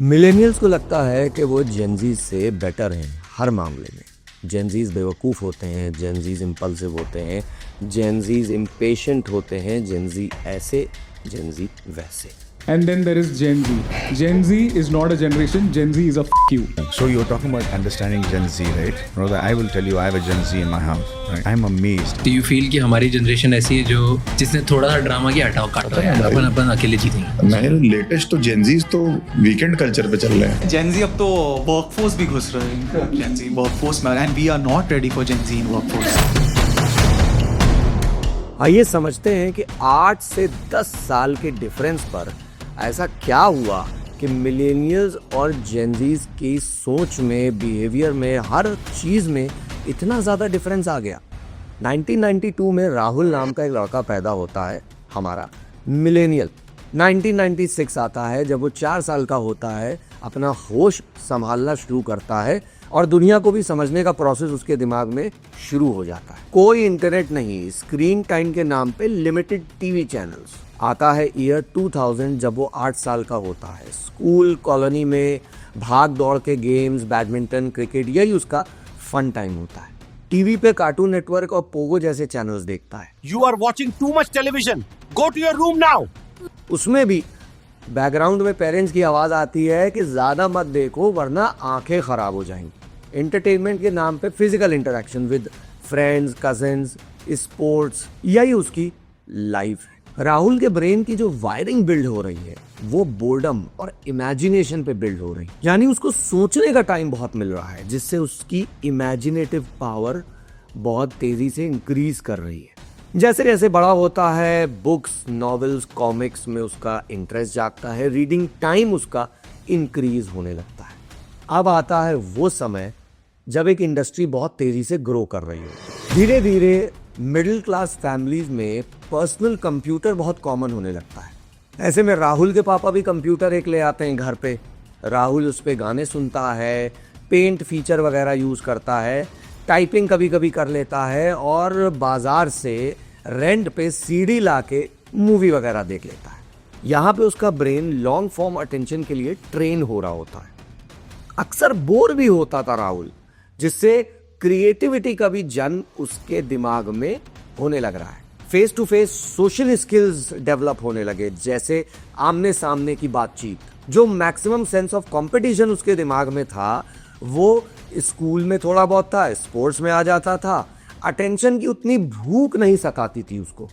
Millennials को लगता है कि वो जेनजीज से बेटर हैं हर मामले में। जेनजीज बेवकूफ़ होते हैं, जेनजीज इम्पल्सिव होते हैं, जेनजीज इम्पेशेंट होते हैं, जेनजी ऐसे, जेनजी वैसे। And then there is Gen Z. Gen Z is not a generation, Gen Z is a f*** you. So you're talking about understanding Gen Z, right? Brother, I will tell you, I have a Gen Z in my house. Right? I'm amazed. Do you feel कि हमारी generation ऐसी है जो जिसने थोड़ा सा drama किया हटाओ काटो यार, अपन अकेले जीतेंगे। मैं लेटेस्ट तो जेनजीज तो वीकेंड कल्चर पे चल रहे हैं। जेनजी अब तो वर्कफोर्स भी घुस रहे हैं जेनजी वर्कफोर्स में, and we are not ready for Gen Z in workforce. आइए समझते हैं कि 8 से 10 साल के डिफरेंस पर ऐसा क्या हुआ कि मिलेनियल्स और जेनजीज की सोच में, बिहेवियर में, हर चीज़ में इतना ज़्यादा डिफरेंस आ गया। 1992 में राहुल नाम का एक लड़का पैदा होता है, हमारा मिलेनियल। 1996 आता है जब वो 4 साल का होता है, अपना होश संभालना शुरू करता है और दुनिया को भी समझने का प्रोसेस उसके दिमाग में शुरू हो जाता है। कोई इंटरनेट नहीं, स्क्रीन टाइम के नाम पे लिमिटेड टीवी चैनल्स। आता है ईयर 2000 जब वो 8 साल का होता है। स्कूल कॉलोनी में भाग दौड़ के गेम्स, बैडमिंटन, क्रिकेट, यही उसका फन टाइम होता है। टीवी पे कार्टून नेटवर्क और पोगो जैसे चैनल्स देखता है। You are watching too much television. Go to your room now. उसमें भी बैकग्राउंड में पेरेंट्स की आवाज़ आती है कि ज़्यादा मत देखो वरना आंखें ख़राब हो जाएंगी। एंटरटेनमेंट के नाम पे physical interaction with friends, cousins, sports, यही उसकी लाइफ है। राहुल के ब्रेन की जो वायरिंग बिल्ड हो रही है वो बोर्डम और इमेजिनेशन पे बिल्ड हो रही है, यानी उसको सोचने का टाइम बहुत मिल रहा है, जिससे उसकी इमेजिनेटिव पावर बहुत तेज़ी से इंक्रीज कर रही है। जैसे जैसे बड़ा होता है, बुक्स, नॉवेल्स, कॉमिक्स में उसका इंटरेस्ट जागता है, रीडिंग टाइम उसका इंक्रीज होने लगता है। अब आता है वो समय जब एक इंडस्ट्री बहुत तेज़ी से ग्रो कर रही हो। धीरे धीरे मिडिल क्लास फैमिलीज में पर्सनल कंप्यूटर बहुत कॉमन होने लगता है। ऐसे में राहुल के पापा भी कंप्यूटर एक ले आते हैं घर पे। राहुल उस पे गाने सुनता है, पेंट फीचर वगैरह यूज़ करता है, टाइपिंग कभी कभी कर लेता है और बाज़ार से रेंट पे सीडी ला के मूवी वगैरह देख लेता है। यहाँ पे उसका ब्रेन लॉन्ग फॉर्म अटेंशन के लिए ट्रेन हो रहा होता है। अक्सर बोर भी होता था राहुल, जिससे क्रिएटिविटी का भी जन्म उसके दिमाग में होने लग रहा है। Face to face social skills develop होने लगे, जैसे आमने सामने की बातचीत। जो मैक्सिमम सेंस ऑफ कंपटीशन उसके दिमाग में था वो स्कूल में थोड़ा बहुत था, स्पोर्ट्स में आ जाता था। अटेंशन की उतनी भूख नहीं सताती थी उसको।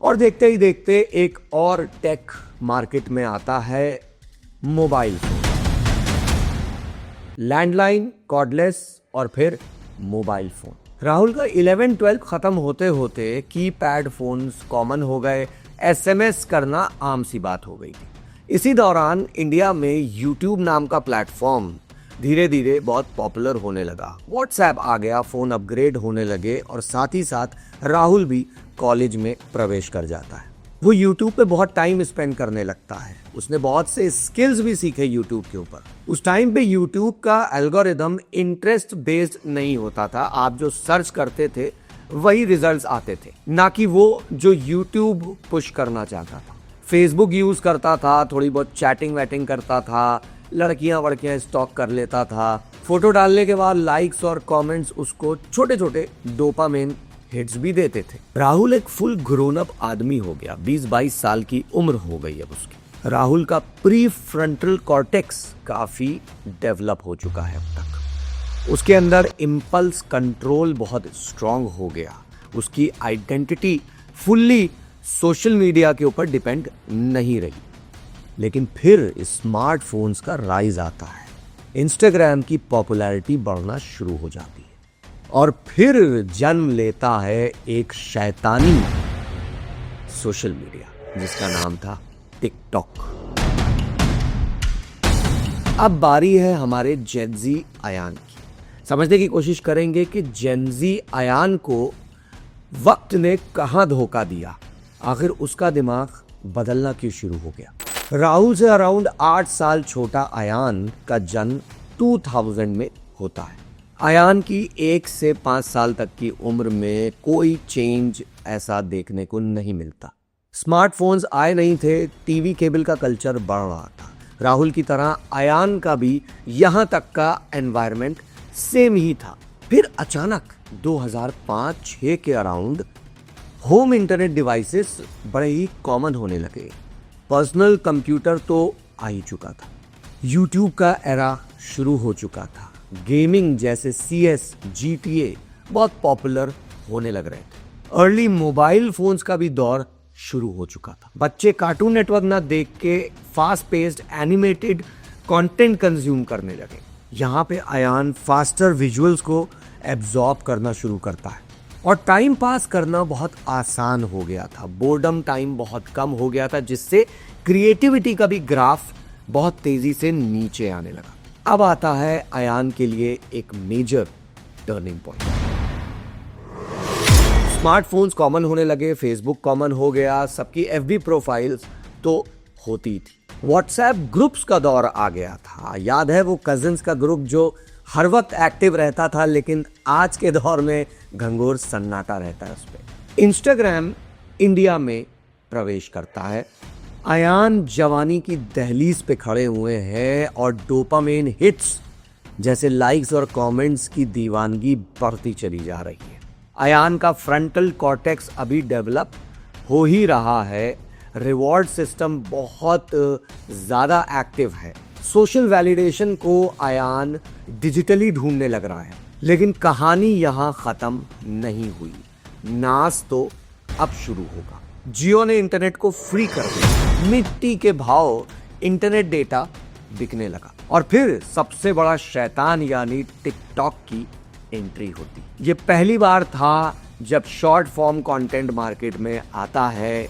और देखते ही देखते एक और टेक मार्केट में आता है, मोबाइल फोन। लैंडलाइन, कॉर्डलेस और फिर मोबाइल फोन। राहुल का 11-12 खत्म होते होते कीपैड फोन्स कॉमन हो गए, एसएमएस करना आम सी बात हो गई थी। इसी दौरान इंडिया में यूट्यूब नाम का प्लेटफॉर्म धीरे धीरे बहुत पॉपुलर होने लगा। व्हाट्सएप आ गया, फोन अपग्रेड होने लगे और साथ ही साथ राहुल भी कॉलेज में प्रवेश कर जाता है। वो यूट्यूब पे बहुत टाइम स्पेंड करने लगता है। उसने बहुत से स्किल्स भी सीखे यूट्यूब के ऊपर। उस टाइम पे यूट्यूब का एल्गोरिदम इंटरेस्ट बेस्ड नहीं होता था। आप जो सर्च करते थे वही रिजल्ट्स आते थे, ना कि वो जो यूट्यूब पुश करना चाहता था। फेसबुक यूज करता था, थोड़ी बहुत चैटिंग वैटिंग करता था, लड़कियां वड़कियां स्टॉक कर लेता था। फोटो डालने के बाद लाइक्स और कमेंट्स उसको छोटे छोटे डोपामिन हिट्स भी देते थे। राहुल एक फुल ग्रोन अप आदमी हो गया। 20-22 साल की उम्र हो गई अब उसकी। राहुल का प्री फ्रंटल कॉर्टेक्स काफी डेवलप हो चुका है अब तक। उसके अंदर इम्पल्स कंट्रोल बहुत स्ट्रांग हो गया। उसकी आइडेंटिटी फुल्ली सोशल मीडिया के ऊपर डिपेंड नहीं रही। लेकिन फिर स्मार्टफोन्स का राइज आता है, इंस्टाग्राम की पॉपुलैरिटी बढ़ना शुरू हो जाती है और फिर जन्म लेता है एक शैतानी सोशल मीडिया जिसका नाम था टिकटॉक। अब बारी है हमारे जेनजी अयान की। समझने की कोशिश करेंगे कि जेनजी अयान को वक्त ने कहां धोखा दिया, आखिर उसका दिमाग बदलना क्यों शुरू हो गया। राहुल से अराउंड 8 साल छोटा अयान का जन्म 2000 में होता है। अयान की 1 से 5 साल तक की उम्र में कोई चेंज ऐसा देखने को नहीं मिलता। स्मार्टफोन्स आए नहीं थे, टीवी केबल का कल्चर बढ़ रहा था। राहुल की तरह अयान का भी यहाँ तक का एनवायरनमेंट सेम ही था। फिर अचानक 2005-6 के अराउंड होम इंटरनेट डिवाइसेस बड़े ही कॉमन होने लगे। पर्सनल कंप्यूटर तो आ ही चुका था, यूट्यूब का एरा शुरू हो चुका था, गेमिंग जैसे CS, GTA बहुत पॉपुलर होने लग रहे थे, अर्ली मोबाइल फोन्स का भी दौर शुरू हो चुका था। बच्चे कार्टून नेटवर्क ना देख के fast paced animated content consume करने लगे। यहाँ पे अयान फास्टर विजुअल्स को एब्जॉर्ब करना शुरू करता है और टाइम पास करना बहुत आसान हो गया था। बोर्डम टाइम बहुत कम हो गया था, जिससे क्रिएटिविटी का भी ग्राफ बहुत तेजी से नीचे आने लगा। अब आता है अयान के लिए एक major turning point. Smartphones common होने लगे, फेसबुक कॉमन हो गया, सबकी FB प्रोफाइल्स तो होती थी, व्हाट्सएप ग्रुप्स का दौर आ गया था। याद है वो कजिन्स का ग्रुप जो हर वक्त एक्टिव रहता था, लेकिन आज के दौर में घंघोर सन्नाटा रहता है उस पर। इंस्टाग्राम इंडिया में प्रवेश करता है। अयान जवानी की दहलीज पे खड़े हुए हैं और डोपामाइन हिट्स जैसे लाइक्स और कमेंट्स की दीवानगी बढ़ती चली जा रही है। अयान का फ्रंटल कॉर्टेक्स अभी डेवलप हो ही रहा है, रिवॉर्ड सिस्टम बहुत ज़्यादा एक्टिव है, सोशल वैलिडेशन को अयान डिजिटली ढूंढने लग रहा है। लेकिन कहानी यहाँ ख़त्म नहीं हुई, नाज तो अब शुरू होगा। जियो ने इंटरनेट को फ्री कर दिया, मिट्टी के भाव इंटरनेट डेटा बिकने लगा और फिर सबसे बड़ा शैतान यानी टिकटॉक की एंट्री होती। ये पहली बार था जब शॉर्ट फॉर्म कंटेंट मार्केट में आता है,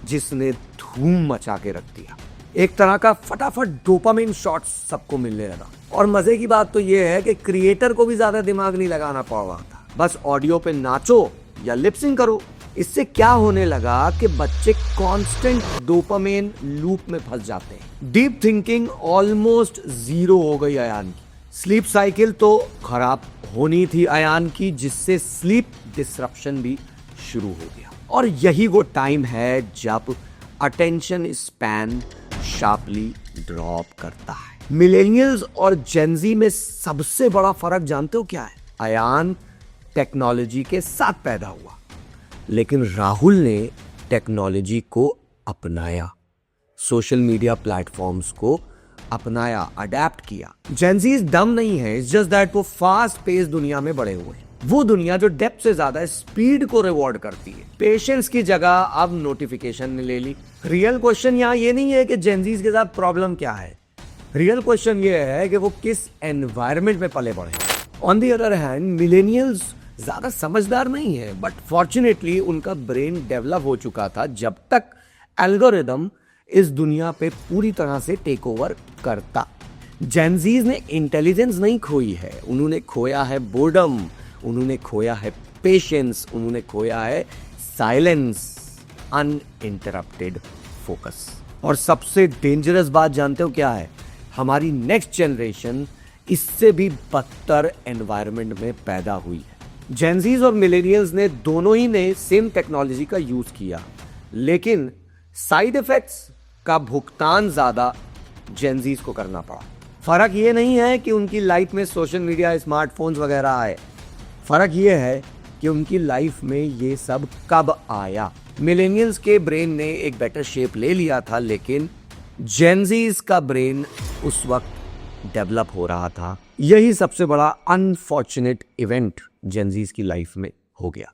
जिसने धूम मचा के रख दिया। एक तरह का फटाफट डोपामाइन शॉट्स सबको मिलने लगा और मजे की बात तो ये है कि क्रिएटर को भी ज्यादा दिमाग नहीं लगाना पड़ रहा था, बस ऑडियो पे नाचो या लिपसिंग करो। इससे क्या होने लगा कि बच्चे कांस्टेंट डोपामाइन लूप में फंस जाते हैं। डीप थिंकिंग ऑलमोस्ट जीरो हो गई अयान की। स्लीप साइकिल तो खराब होनी थी अयान की, जिससे स्लीप डिसरप्शन भी शुरू हो गया। और यही वो टाइम है जब अटेंशन स्पैन शार्पली ड्रॉप करता है। मिलेनियल्स और जेनजी में सबसे बड़ा फर्क जानते हो क्या है? अयान टेक्नोलॉजी के साथ पैदा हुआ, लेकिन राहुल ने टेक्नोलॉजी को अपनाया, सोशल मीडिया प्लेटफॉर्म्स को अपनाया, अडेप्ट किया। जेनजीज डम नहीं है, इट्स जस्ट दैट वो फास्ट पेस दुनिया में बड़े हुए हैं। वो दुनिया जो डेप्थ से ज्यादा स्पीड को रिवॉर्ड करती है। पेशेंस की जगह अब नोटिफिकेशन ने ले ली। रियल क्वेश्चन यहाँ ये नहीं है कि जेनजीज के साथ प्रॉब्लम क्या है, रियल क्वेश्चन ये है कि वो किस एनवायरनमेंट में पले बढ़े। On the other hand millennials ज्यादा समझदार नहीं है, बट फॉर्चुनेटली उनका ब्रेन डेवलप हो चुका था जब तक एल्गोरिदम इस दुनिया पे पूरी तरह से टेक ओवर करता। जेनजीज ने इंटेलिजेंस नहीं खोई है, उन्होंने खोया है बोर्डम, उन्होंने खोया है पेशेंस, उन्होंने खोया है साइलेंस, अनइंटरप्टेड फोकस। और सबसे डेंजरस बात जानते हो क्या है? हमारी नेक्स्ट जनरेशन इससे भी बदतर एनवायरनमेंट में पैदा हुई है। जेनजीज और मिलेनियल्स ने दोनों ही ने सेम टेक्नोलॉजी का यूज किया, लेकिन साइड इफेक्ट्स का भुगतान ज्यादा जेनजीज को करना पड़ा। फर्क ये नहीं है कि उनकी लाइफ में सोशल मीडिया, स्मार्टफोन्स वगैरह आए, फर्क ये है कि उनकी लाइफ में ये सब कब आया। मिलेनियल्स के ब्रेन ने एक बेटर शेप ले लिया था, लेकिन जेनजीज का ब्रेन उस वक्त डेवलप हो रहा था। यही सबसे बड़ा अनफॉर्चुनेट इवेंट जेनजीज की लाइफ में हो गया।